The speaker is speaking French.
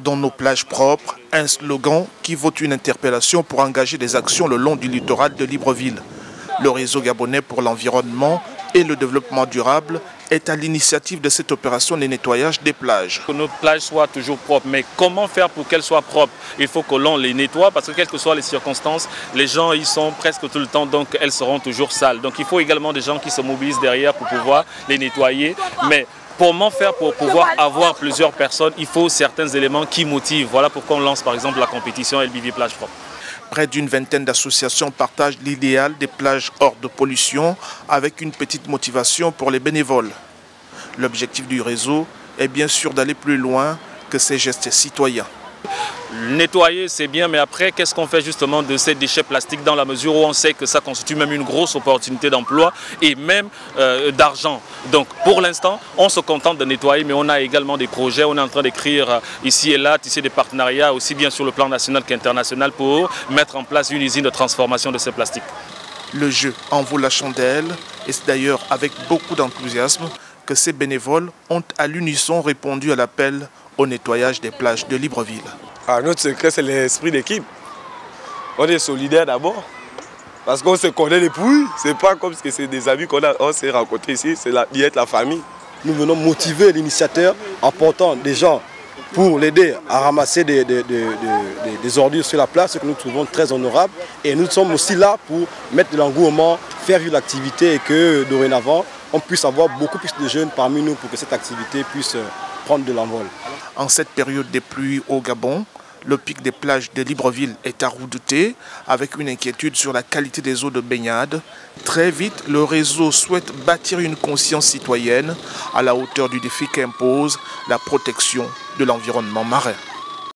Dans nos plages propres, un slogan qui vaut une interpellation pour engager des actions le long du littoral de Libreville. Le réseau gabonais pour l'environnement et le développement durable est à l'initiative de cette opération de nettoyage des plages. Que nos plages soient toujours propres, mais comment faire pour qu'elles soient propres? Il faut que l'on les nettoie parce que quelles que soient les circonstances, les gens y sont presque tout le temps, donc elles seront toujours sales. Donc il faut également des gens qui se mobilisent derrière pour pouvoir les nettoyer. Mais comment faire pour pouvoir avoir plusieurs personnes? Il faut certains éléments qui motivent. Voilà pourquoi on lance par exemple la compétition LBV Plage Propre. Près d'une vingtaine d'associations partagent l'idéal des plages hors de pollution avec une petite motivation pour les bénévoles. L'objectif du réseau est bien sûr d'aller plus loin que ces gestes citoyens. Nettoyer, c'est bien, mais après, qu'est-ce qu'on fait justement de ces déchets plastiques dans la mesure où on sait que ça constitue même une grosse opportunité d'emploi et même d'argent. Donc pour l'instant, on se contente de nettoyer, mais on a également des projets. On est en train d'écrire ici et là, tisser des partenariats, aussi bien sur le plan national qu'international, pour mettre en place une usine de transformation de ces plastiques. Le jeu en vaut la chandelle et c'est d'ailleurs avec beaucoup d'enthousiasme que ces bénévoles ont à l'unisson répondu à l'appel au nettoyage des plages de Libreville. Notre secret, c'est l'esprit d'équipe. On est solidaires d'abord, parce qu'on se connaît depuis. C'est pas comme si c'est des amis qu'on s'est rencontrés ici, c'est la famille. Nous venons motiver l'initiateur en portant des gens pour l'aider à ramasser des ordures sur la plage, ce que nous trouvons très honorable. Et nous sommes aussi là pour mettre de l'engouement, faire vivre l'activité et que dorénavant, on puisse avoir beaucoup plus de jeunes parmi nous pour que cette activité puisse prendre de l'envol. En cette période des pluies au Gabon, le pic des plages de Libreville est à redouter avec une inquiétude sur la qualité des eaux de baignade. Très vite, le réseau souhaite bâtir une conscience citoyenne à la hauteur du défi qu'impose la protection de l'environnement marin.